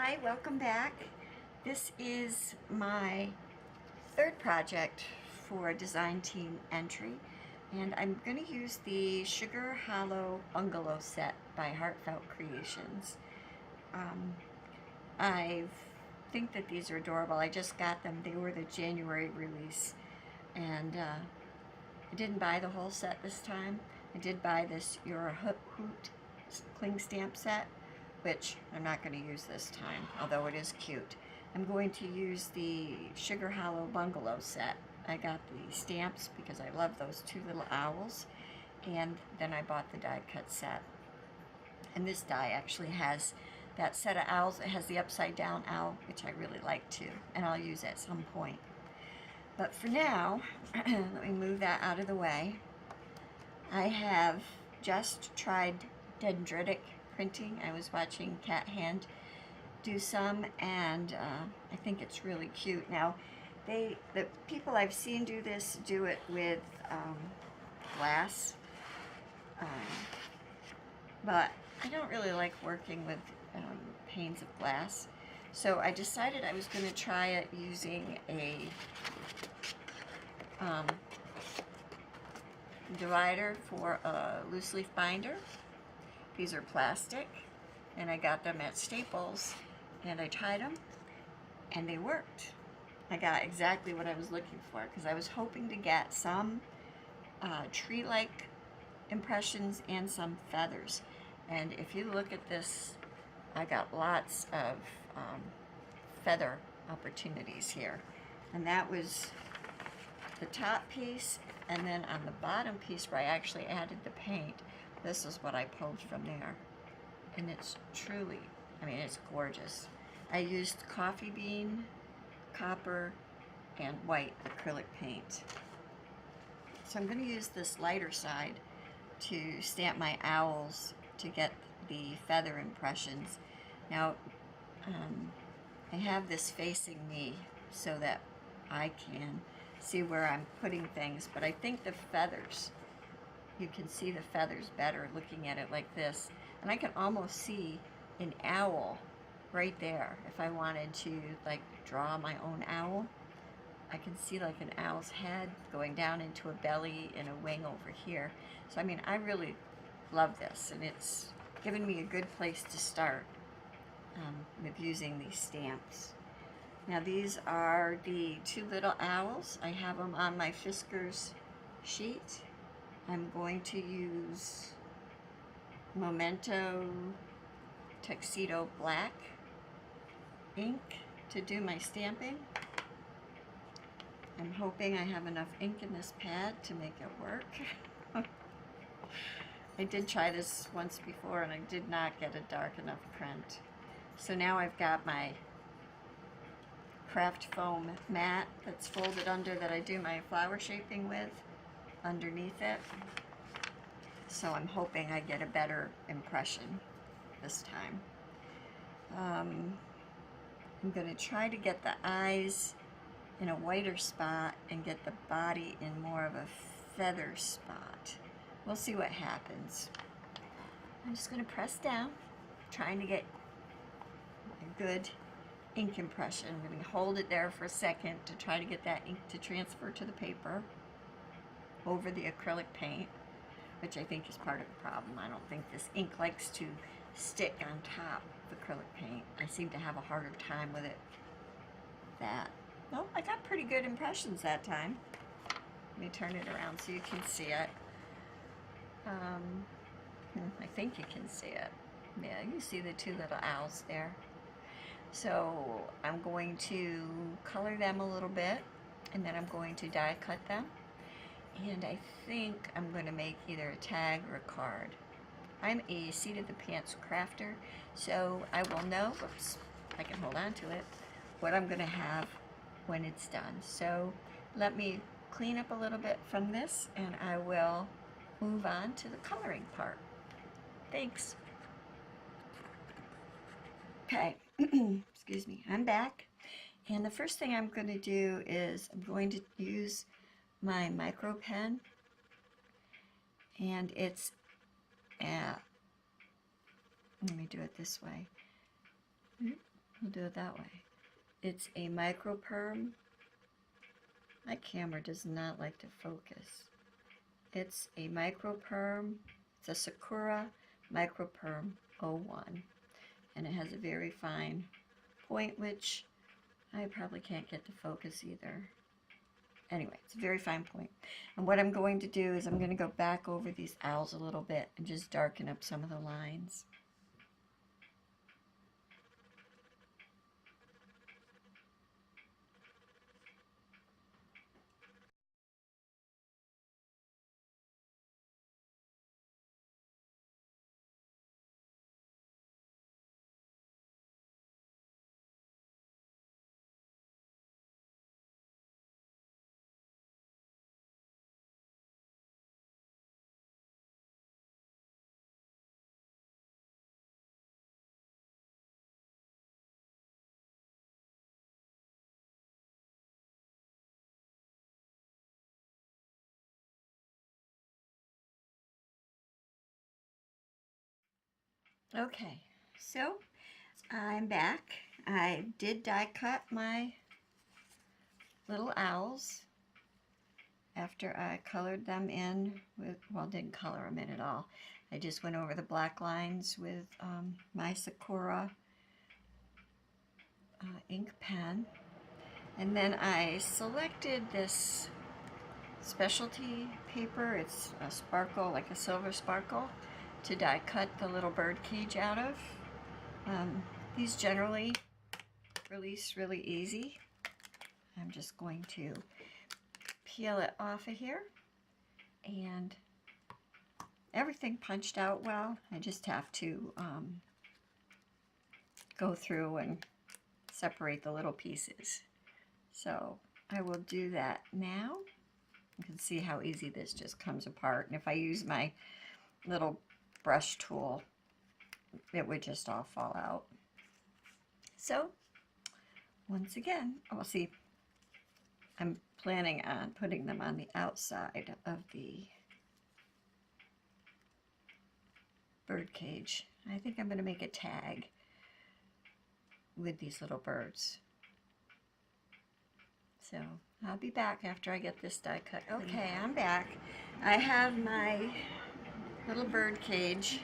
Hi, welcome back. This is my third project for Design Team Entry, and I'm going to use the Sugar Hollow Bungalow set by Heartfelt Creations. I think that these are adorable. I just got them. They were the January release, and I didn't buy the whole set this time. I did buy this You're a Hoot cling stamp set, which I'm not going to use this time, although it is cute. I'm going to use the Sugar Hollow Bungalow set. I got the stamps because I love those two little owls, and then I bought the die cut set. And this die actually has that set of owls. It has the upside down owl, which I really like too, and I'll use at some point. But for now, let me move that out of the way. I have just tried dendritic printing. I was watching Cat Hand do some, and I think it's really cute. Now, the people I've seen do this do it with glass, but I don't really like working with panes of glass. So I decided I was going to try it using a divider for a loose leaf binder. These are plastic, and I got them at Staples, and I tried them, and they worked. I got exactly what I was looking for, because I was hoping to get some tree-like impressions and some feathers. And if you look at this, I got lots of feather opportunities here. And that was the top piece, and then on the bottom piece where I actually added the paint, this is what I pulled from there. And it's truly, I mean, it's gorgeous. I used coffee bean, copper, and white acrylic paint. So I'm going to use this lighter side to stamp my owls to get the feather impressions. Now, I have this facing me so that I can see where I'm putting things, but I think the feathers, you can see the feathers better looking at it like this. And I can almost see an owl right there. If I wanted to like draw my own owl, I can see like an owl's head going down into a belly and a wing over here. So I mean, I really love this, and it's given me a good place to start with using these stamps. Now these are the two little owls. I have them on my Fiskars sheet. I'm going to use Memento Tuxedo Black ink to do my stamping. I'm hoping I have enough ink in this pad to make it work. I did try this once before and I did not get a dark enough print. So now I've got my craft foam mat that's folded under that I do my flower shaping with underneath it. So I'm hoping I get a better impression this time. I'm going to try to get the eyes in a whiter spot and get the body in more of a feather spot. We'll see what happens. I'm just going to press down, trying to get a good ink impression. I'm going to hold it there for a second to try to get that ink to transfer to the paper over the acrylic paint, which I think is part of the problem. I don't think this ink likes to stick on top of acrylic paint. I seem to have a harder time with it. No, I got pretty good impressions that time. Let me turn it around so you can see it. I think you can see it. Yeah, you see the two little owls there. So I'm going to color them a little bit, and then I'm going to die cut them. And I think I'm going to make either a tag or a card. I'm a seat of the pants crafter, so I will know, whoops, I can hold on to it, what I'm going to have when it's done. So let me clean up a little bit from this, and I will move on to the coloring part. Thanks. Okay, excuse me, I'm back. And the first thing I'm going to do is I'm going to use my micro pen, and it's let me do it this way. We'll do it that way. It's a micro perm. My camera does not like to focus. It's a micro perm. It's a Sakura micro perm 01, and it has a very fine point, which I probably can't get to focus either. Anyway, it's a very fine point. And what I'm going to do is I'm going to go back over these owls a little bit and just darken up some of the lines. Okay, so I'm back. I did die cut my little owls after I colored them in with, well, didn't color them in at all. I just went over the black lines with my Sakura ink pen. And then I selected this specialty paper. It's a sparkle, like a silver sparkle, to die cut the little bird cage out of. These generally release really easy. I'm just going to peel it off of here, and everything punched out well. I just have to go through and separate the little pieces. So I will do that now. You can see how easy this just comes apart, and if I use my little brush tool, it would just all fall out. So once again, we'll see, I'm planning on putting them on the outside of the bird cage. I think I'm going to make a tag with these little birds. So I'll be back after I get this die cut. Okay, I'm back. I have my little bird cage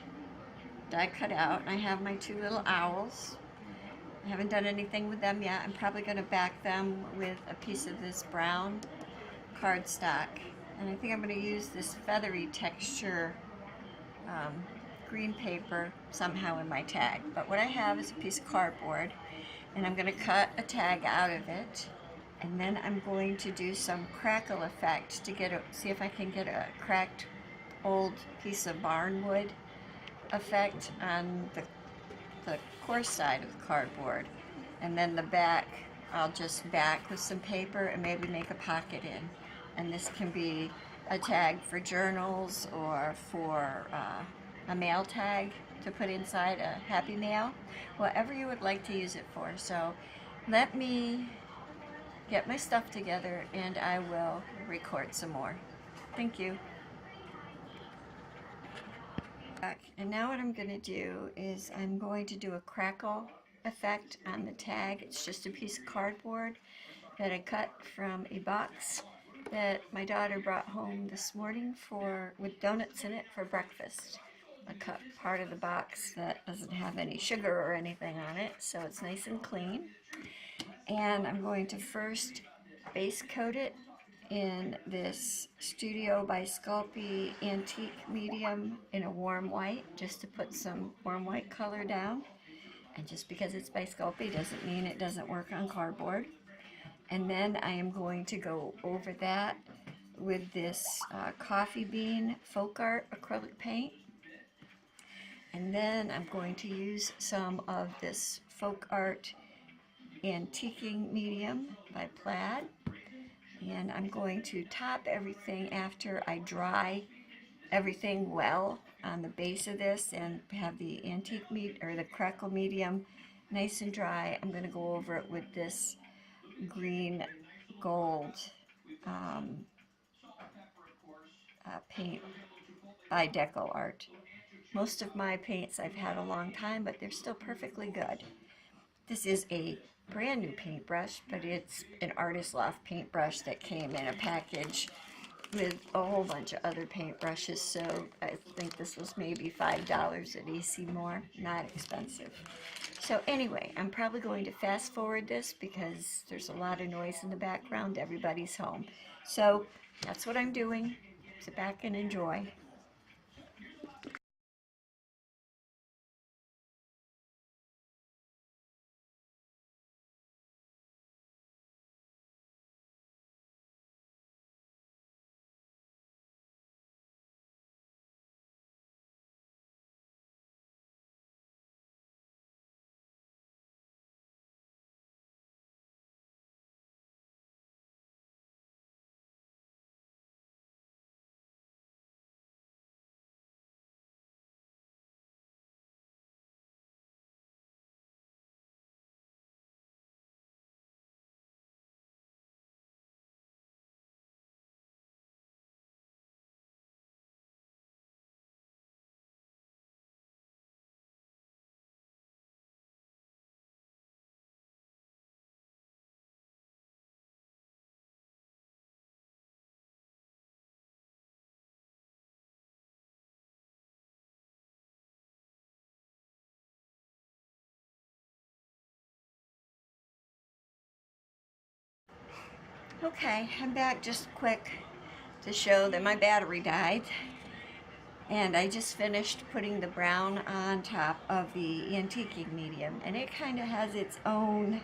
die cut out. I have my two little owls. I haven't done anything with them yet. I'm probably going to back them with a piece of this brown cardstock. And I think I'm going to use this feathery texture green paper somehow in my tag. But what I have is a piece of cardboard, and I'm going to cut a tag out of it. And then I'm going to do some crackle effect to get see if I can get a cracked old piece of barnwood effect on the coarse side of the cardboard. And then the back, I'll just back with some paper and maybe make a pocket in. And this can be a tag for journals or for a mail tag to put inside a Happy Mail, whatever you would like to use it for. So let me get my stuff together and I will record some more. Thank you. And now what I'm going to do is I'm going to do a crackle effect on the tag. It's just a piece of cardboard that I cut from a box that my daughter brought home this morning with donuts in it for breakfast. I cut part of the box that doesn't have any sugar or anything on it, so it's nice and clean. And I'm going to first base coat it in this Studio by Sculpey antique medium in a warm white, just to put some warm white color down. And just because it's by Sculpey doesn't mean it doesn't work on cardboard. And then I am going to go over that with this coffee bean folk art acrylic paint. And then I'm going to use some of this folk art antiquing medium by Plaid. And I'm going to top everything after I dry everything well on the base of this and have the antique or the crackle medium nice and dry. I'm going to go over it with this green gold paint by Deco Art. Most of my paints I've had a long time, but they're still perfectly good. This is a brand new paintbrush, but it's an Artist Loft paintbrush that came in a package with a whole bunch of other paintbrushes, so I think this was maybe $5 at AC Moore. Not expensive. So anyway, I'm probably going to fast forward this because there's a lot of noise in the background. Everybody's home. So that's what I'm doing. Sit back and enjoy. Okay, I'm back just quick to show that my battery died. And I just finished putting the brown on top of the antiquing medium, and it kind of has its own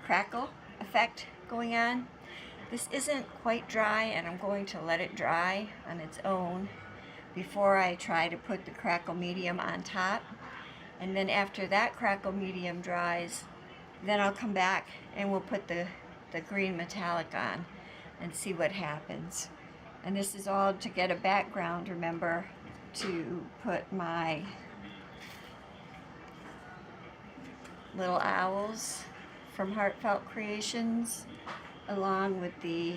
crackle effect going on. This isn't quite dry, and I'm going to let it dry on its own before I try to put the crackle medium on top. And then after that crackle medium dries, then I'll come back and we'll put the green metallic on and see what happens. And this is all to get a background, remember, to put my little owls from Heartfelt Creations along with the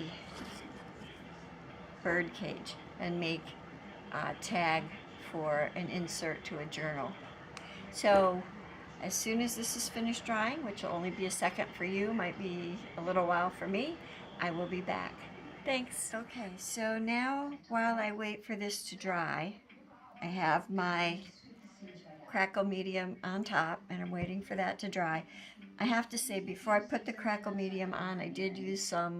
bird cage and make a tag for an insert to a journal. So as soon as this is finished drying, which will only be a second for you, might be a little while for me, I will be back. Thanks. Okay, so now while I wait for this to dry, I have my crackle medium on top and I'm waiting for that to dry. I have to say, before I put the crackle medium on, I did use a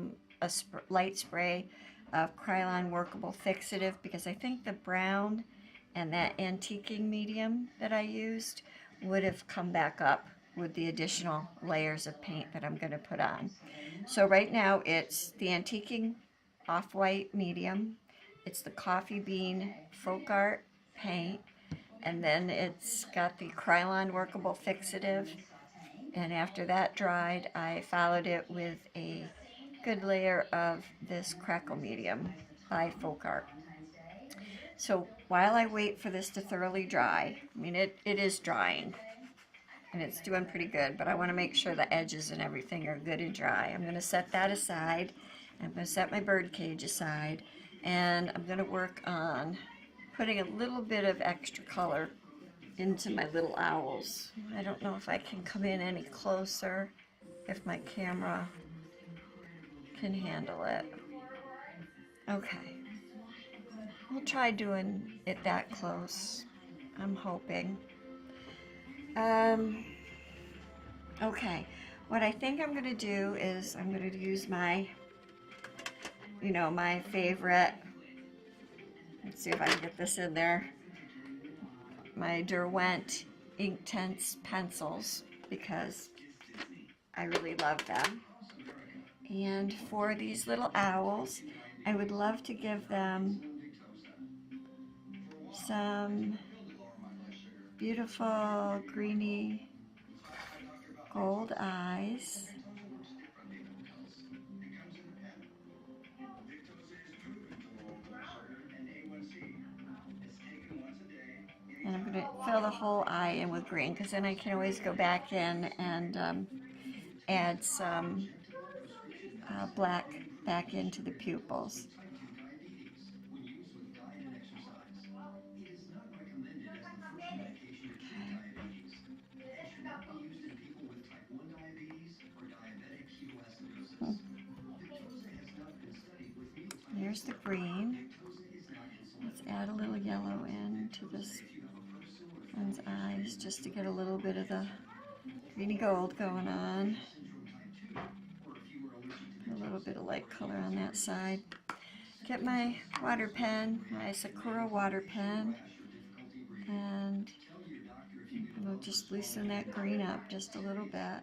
light spray of Krylon Workable Fixative because I think the brown and that antiquing medium that I used would have come back up with the additional layers of paint that I'm going to put on. So right now it's the antiquing off-white medium, it's the coffee bean folk art paint, and then it's got the Krylon Workable Fixative, and after that dried I followed it with a good layer of this crackle medium by folk art. So while I wait for this to thoroughly dry, I mean it is drying and it's doing pretty good, but I want to make sure the edges and everything are good and dry. I'm going to set that aside. I'm going to set my bird cage aside, and I'm going to work on putting a little bit of extra color into my little owls. I don't know if I can come in any closer, if my camera can handle it. Okay. We'll try doing it that close. I'm hoping. Okay, what I think I'm going to do is I'm going to use my, my favorite, let's see if I can get this in there, my Derwent Inktense pencils because I really love them. And for these little owls, I would love to give them some beautiful greeny gold eyes. And I'm going to fill the whole eye in with green because then I can always go back in and add some black back into the pupils. there's the green. Let's add a little yellow into this one's eyes just to get a little bit of the greeny gold going on. A little bit of light color on that side. Get my water pen, my Sakura water pen, and we'll just loosen that green up just a little bit.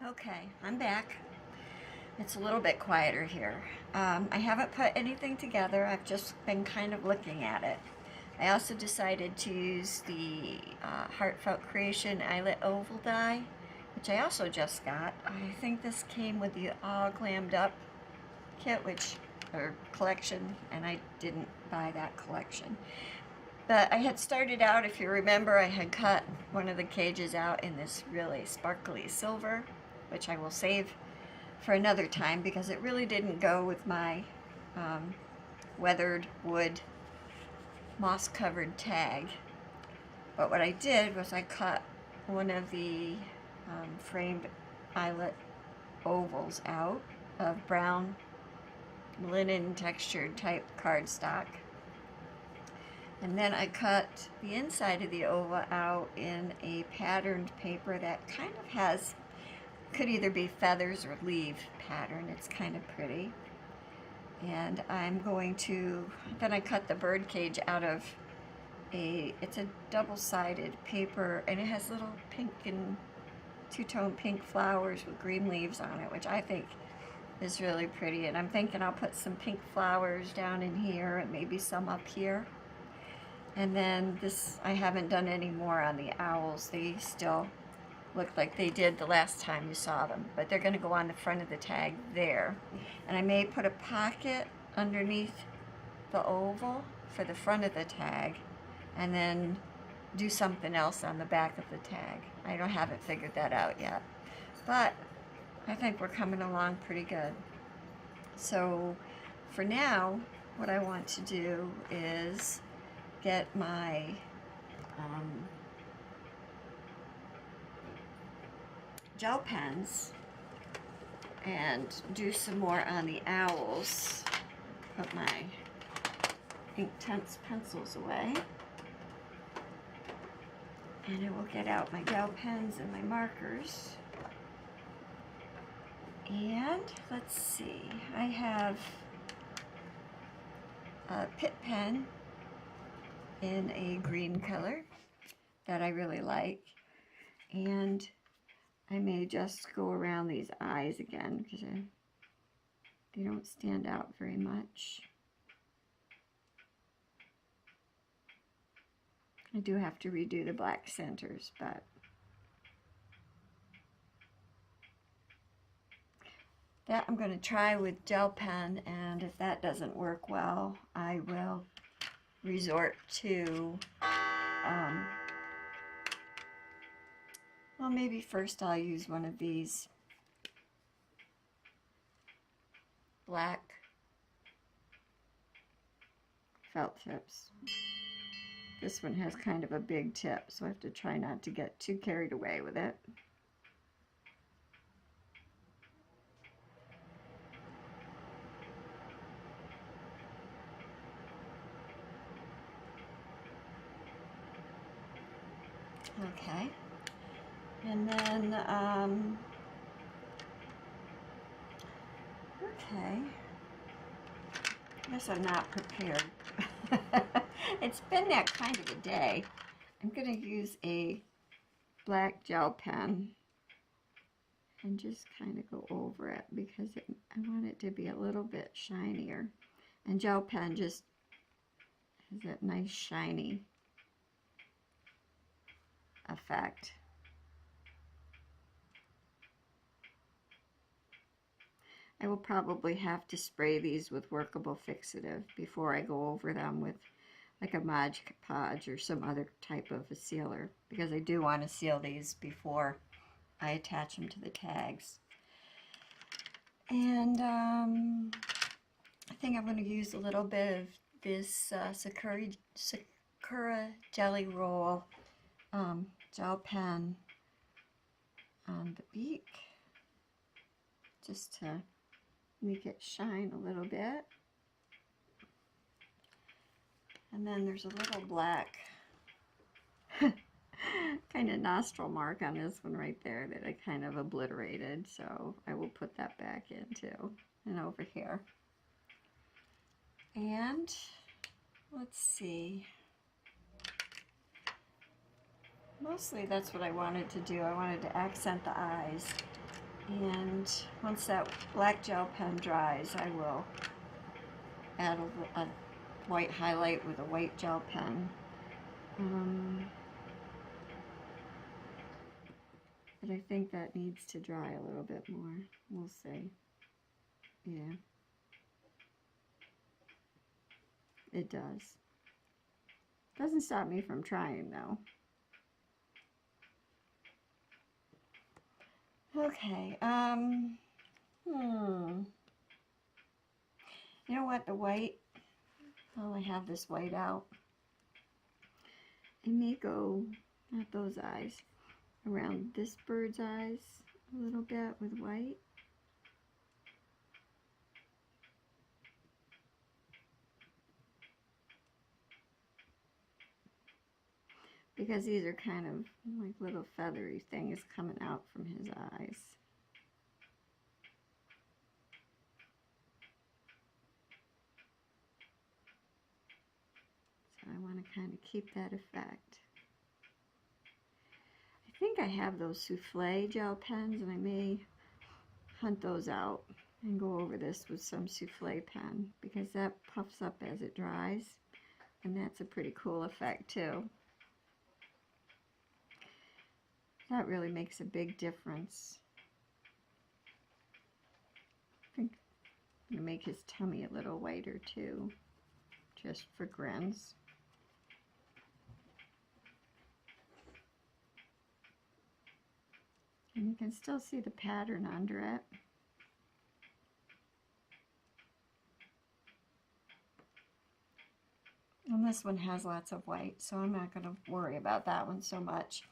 Okay, I'm back. It's a little bit quieter here. I haven't put anything together. I've just been kind of looking at it. I also decided to use the Heartfelt Creation Eyelet Oval die, which I also just got. I think this came with the All Glammed Up kit, or collection, and I didn't buy that collection. But I had started out, if you remember, I had cut one of the cages out in this really sparkly silver, which I will save for another time because it really didn't go with my weathered wood moss covered tag. But what I did was I cut one of the framed eyelet ovals out of brown linen textured type cardstock. And then I cut the inside of the oval out in a patterned paper that kind of has, could either be feathers or leaf pattern. It's kind of pretty. And I'm going to, then I cut the bird cage out of it's a double-sided paper, and it has little pink and two-tone pink flowers with green leaves on it, which I think is really pretty. And I'm thinking I'll put some pink flowers down in here and maybe some up here. And then this, I haven't done any more on the owls. They still look like they did the last time you saw them, but they're going to go on the front of the tag there. And I may put a pocket underneath the oval for the front of the tag, and then do something else on the back of the tag. I haven't figured that out yet, but I think we're coming along pretty good. So for now, what I want to do is get my gel pens and do some more on the owls. Put my Inktense pencils away, and I will get out my gel pens and my markers. And let's see, I have a Pitt pen in a green color. that I really like. And I may just go around these eyes again because they don't stand out very much. I do have to redo the black centers, but that I'm going to try with gel pen, and if that doesn't work well, I will resort to, well, maybe first I'll use one of these black felt tips. This one has kind of a big tip, so I have to try not to get too carried away with it. Okay, and then, okay, I guess I'm not prepared. It's been that kind of a day. I'm going to use a black gel pen and just kind of go over it because I want it to be a little bit shinier. And gel pen just has that nice shiny effect. I will probably have to spray these with workable fixative before I go over them with like a Mod Podge or some other type of a sealer, because I do want to seal these before I attach them to the tags. And I think I'm going to use a little bit of this Sakura Jelly Roll gel pen on the beak, just to make it shine a little bit. And then there's a little black kind of nostril mark on this one right there that I kind of obliterated, so I will put that back in too, and over here. And let's see, mostly that's what I wanted to do. I wanted to accent the eyes, and once that black gel pen dries, I will add a white highlight with a white gel pen. But I think that needs to dry a little bit more. We'll see. Yeah. It does. Doesn't stop me from trying though. Okay, you know what, the white, while I have this white out, I may go, not those eyes, around this bird's eyes a little bit with white. Because these are kind of like little feathery things coming out from his eyes. So I want to kind of keep that effect. I think I have those souffle gel pens, and I may hunt those out and go over this with some souffle pen, because that puffs up as it dries, and that's a pretty cool effect too. That really makes a big difference. I think I'm going to make his tummy a little whiter too, just for grins. And you can still see the pattern under it. And this one has lots of white, so I'm not going to worry about that one so much.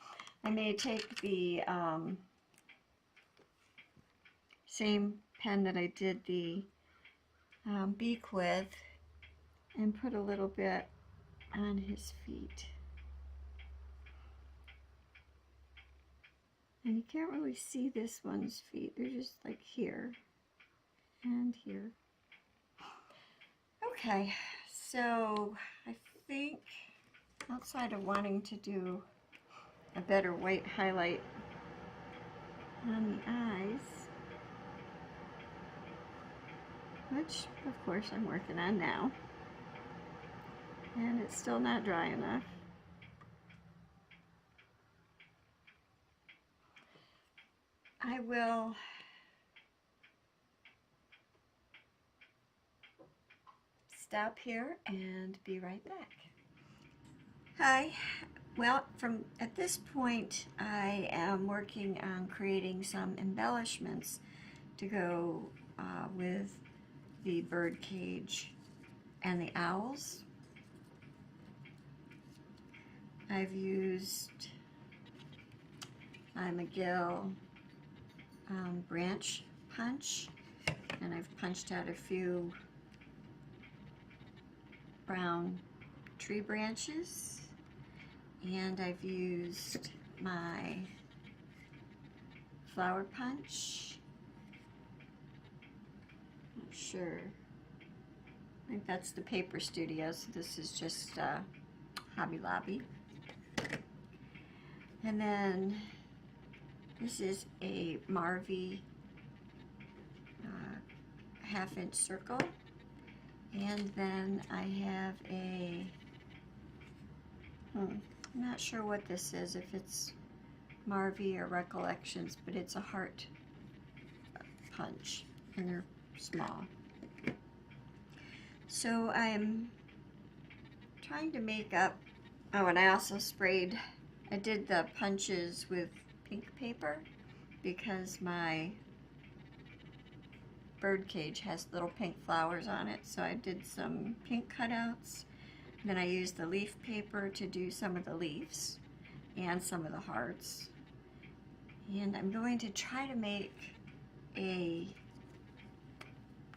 I may take the same pen that I did the beak with and put a little bit on his feet. And you can't really see this one's feet. They're just like here and here. Okay, so I think outside of wanting to do a better white highlight on the eyes, which of course I'm working on now, and it's still not dry enough. I will stop here and be right back. Hi. Well, at this point, I am working on creating some embellishments to go with the bird cage and the owls. I've used my McGill branch punch, and I've punched out a few brown tree branches, and I've used my flower punch. Not sure. I think that's the Paper Studio, so this is just Hobby Lobby. And then this is a Marvy 1/2-inch circle. And then I have a, I'm not sure what this is, if it's Marvy or Recollections, but it's a heart punch, and they're small. So I'm trying to make up, oh, and I also I did the punches with pink paper because my bird cage has little pink flowers on it, so I did some pink cutouts. Then I used the leaf paper to do some of the leaves and some of the hearts. And I'm going to try to make a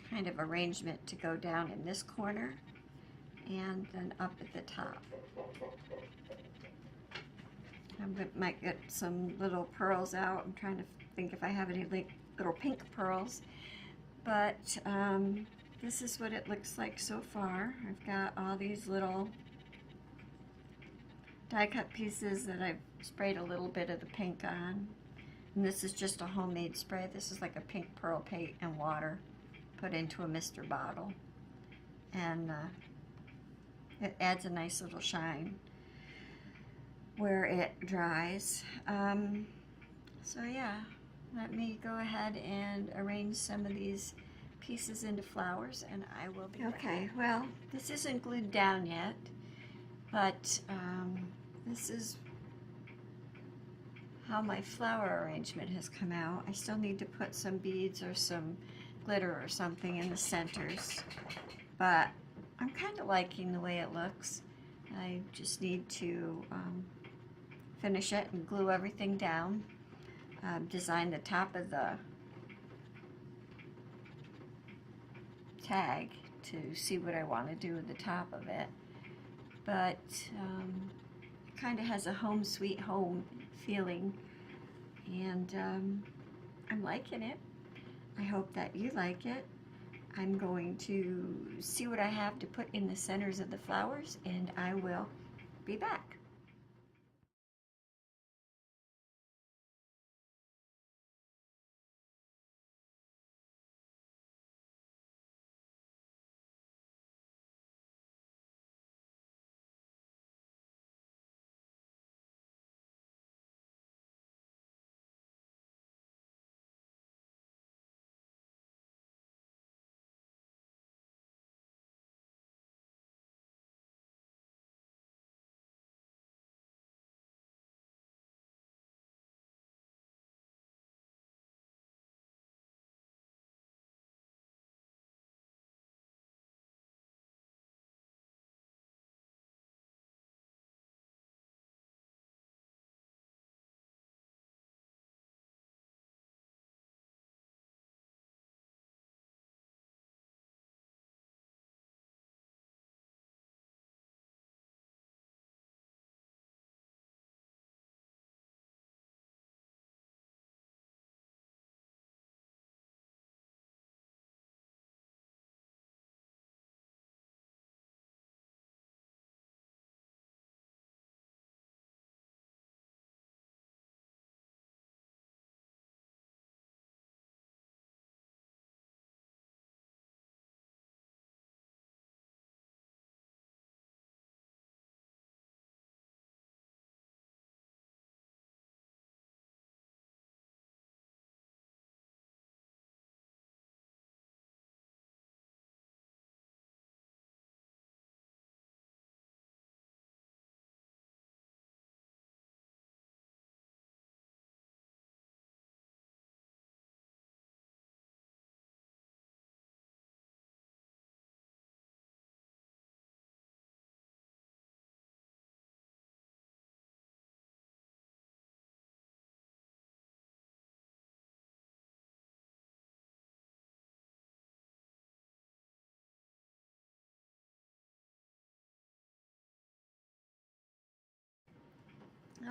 kind of arrangement to go down in this corner and then up at the top. Might get some little pearls out. I'm trying to think if I have any little pink pearls. But this is what it looks like so far. I've got all these little die cut pieces that I've sprayed a little bit of the pink on. And this is just a homemade spray. This is like a pink pearl paint and water put into a mister bottle. And it adds a nice little shine where it dries. So yeah, let me go ahead and arrange some of these pieces into flowers, and I will be okay. Back. Well, this isn't glued down yet, but this is how my flower arrangement has come out. I still need to put some beads or some glitter or something in the centers, but I'm kind of liking the way it looks. I just need to finish it and glue everything down. Design the top of the tag to see what I want to do with the top of it. But it kind of has a home sweet home feeling, and I'm liking it. I hope that you like it. I'm going to see what I have to put in the centers of the flowers, and I will be back.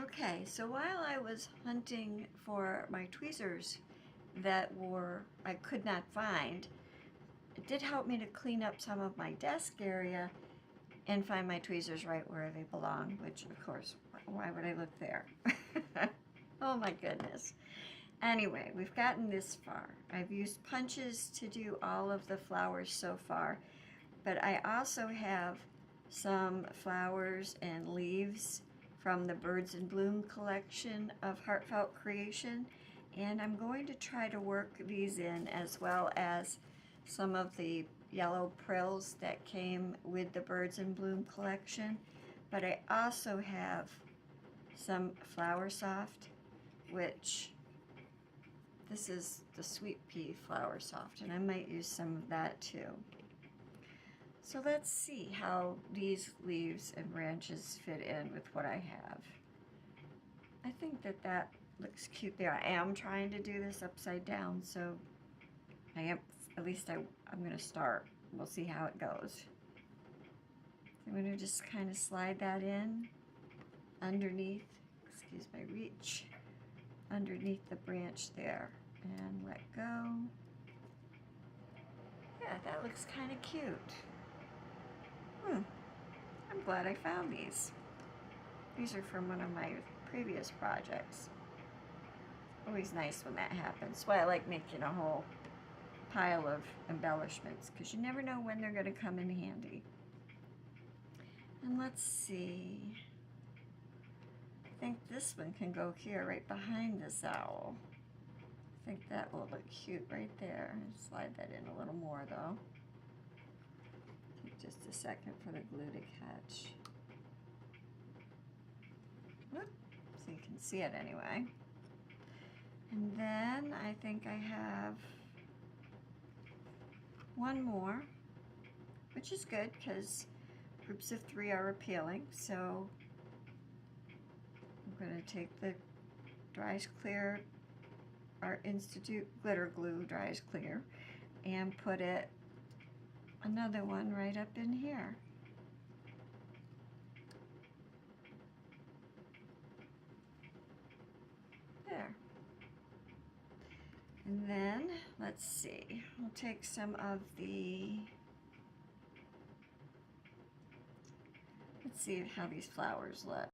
Okay, so while I was hunting for my tweezers that I could not find, it did help me to clean up some of my desk area and find my tweezers right where they belong, which of course, why would I look there? Oh my goodness. Anyway, we've gotten this far. I've used punches to do all of the flowers so far, but I also have some flowers and leaves from the Birds in Bloom collection of Heartfelt Creation, and I'm going to try to work these in, as well as some of the yellow frills that came with the Birds in Bloom collection. But I also have some Flower Soft, which this is the Sweet Pea Flower Soft, and I might use some of that too. So let's see how these leaves and branches fit in with what I have. I think that that looks cute there. I am trying to do this upside down, so I'm going to start. We'll see how it goes. I'm going to just kind of slide that in underneath, excuse my reach, underneath the branch there, and let go. Yeah, that looks kind of cute. I'm glad I found these. These are from one of my previous projects. Always nice when that happens. That's why I like making a whole pile of embellishments, because you never know when they're going to come in handy. And let's see. I think this one can go here right behind this owl. I think that will look cute right there. Slide that in a little more though. Take just a second for the glue to catch. Whoop. So you can see it anyway. And then I think I have one more, which is good because groups of 3 are appealing. So I'm going to take the Dries Clear Art Institute glitter glue, Dries Clear, and put another one right up in here. There. And then, let's see, we'll take some of let's see how these flowers look.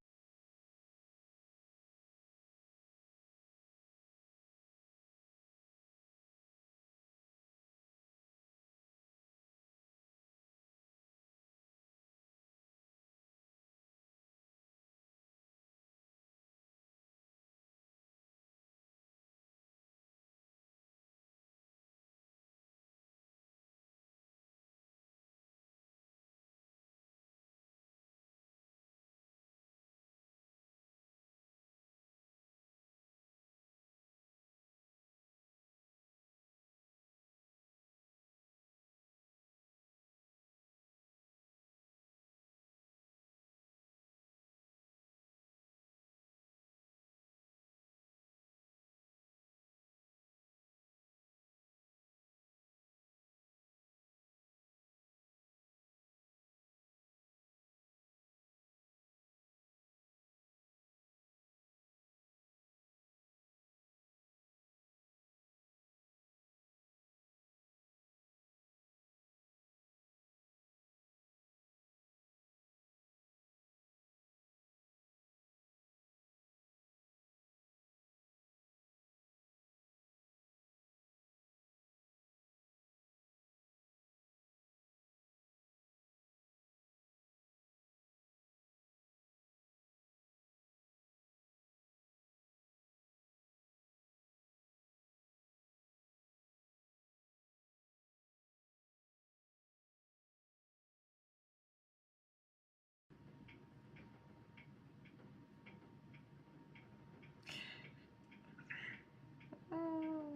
Oh.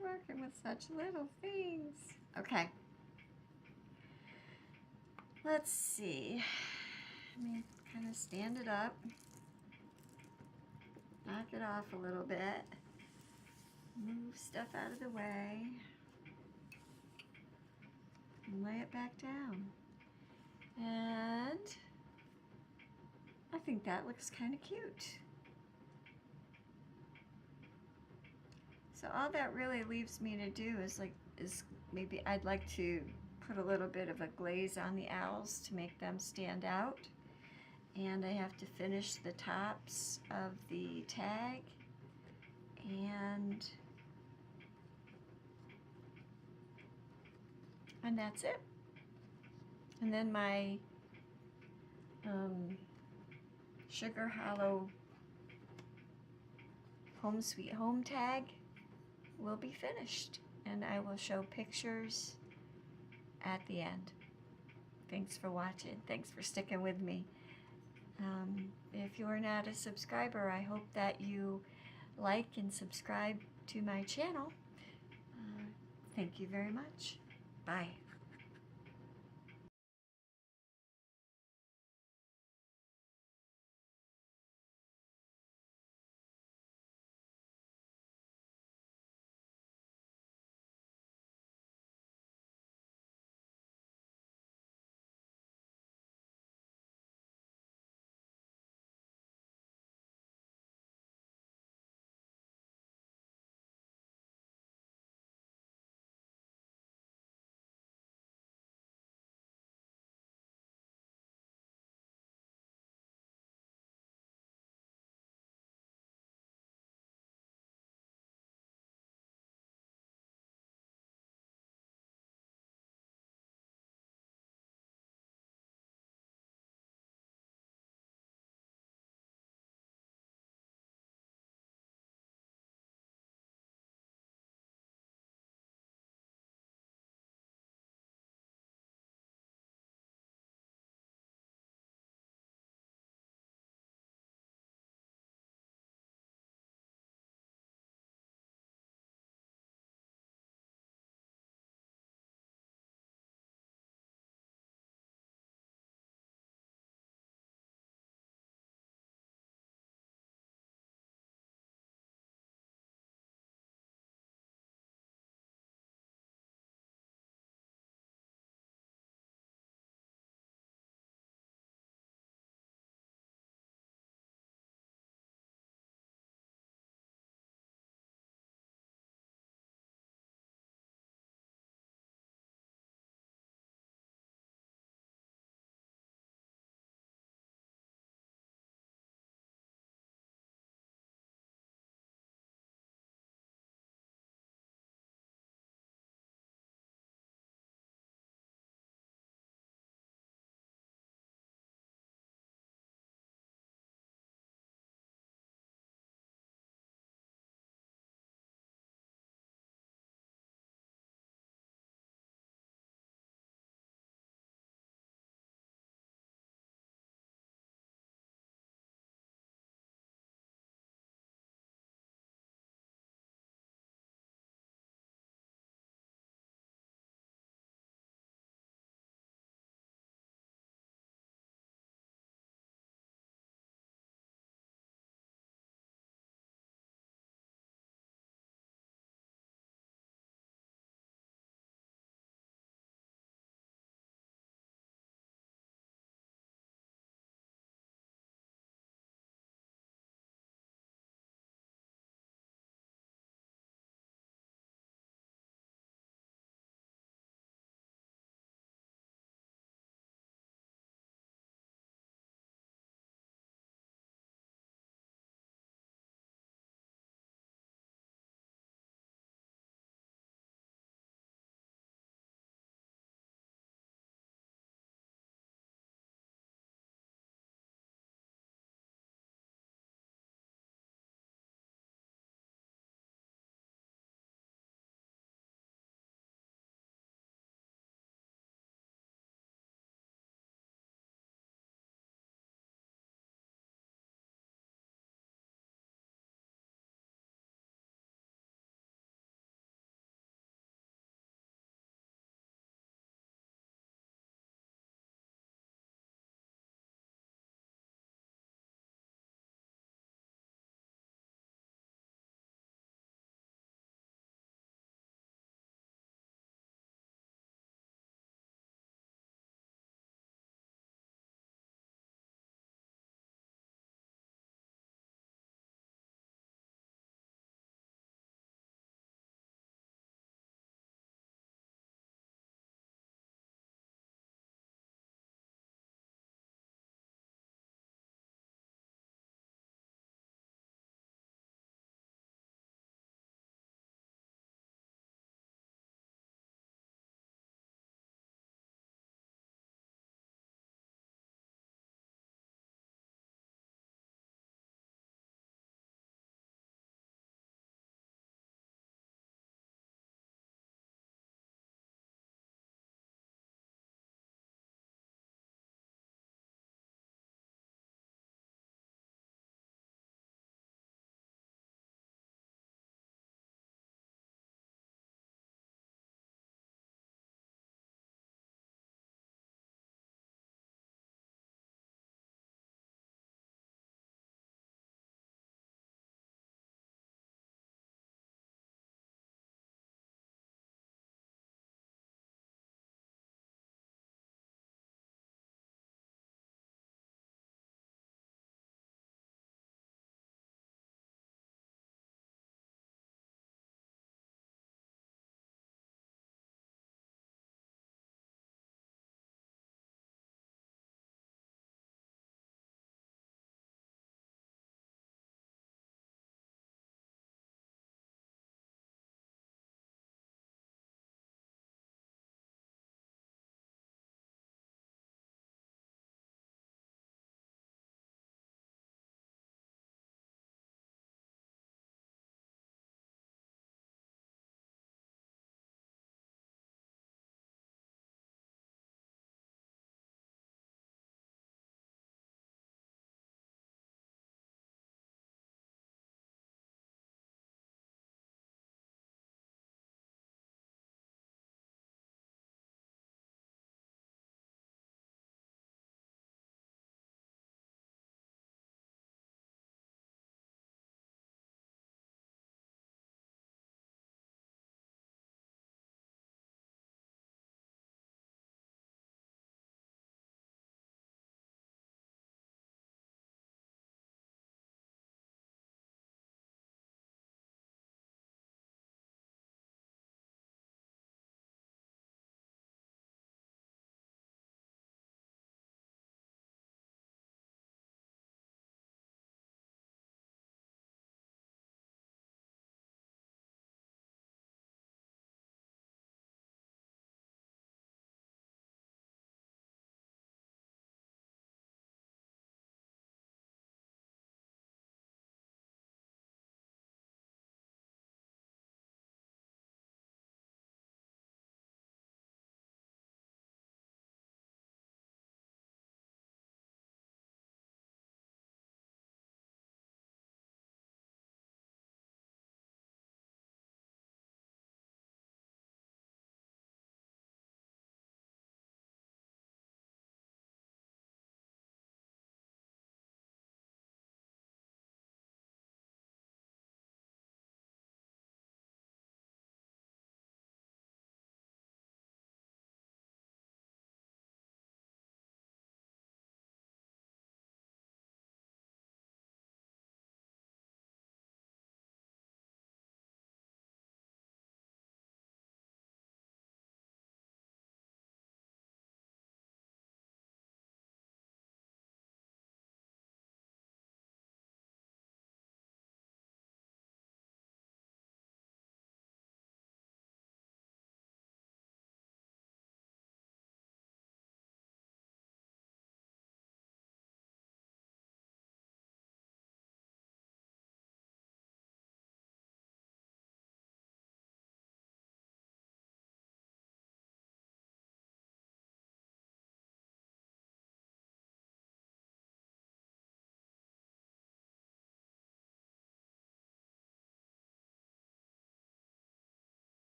Working with such little things. Okay. Let's see. Let me kind of stand it up. Knock it off a little bit. Move stuff out of the way. and lay it back down. And I think that looks kind of cute. So all that really leaves me to do is maybe I'd like to put a little bit of a glaze on the owls to make them stand out. And I have to finish the tops of the tag, and that's it. And then my Sugar Hollow Home Sweet Home tag will be finished, and I will show pictures at the end. Thanks for watching. Thanks for sticking with me. If you are not a subscriber, I hope that you like and subscribe to my channel. Thank you very much. Bye.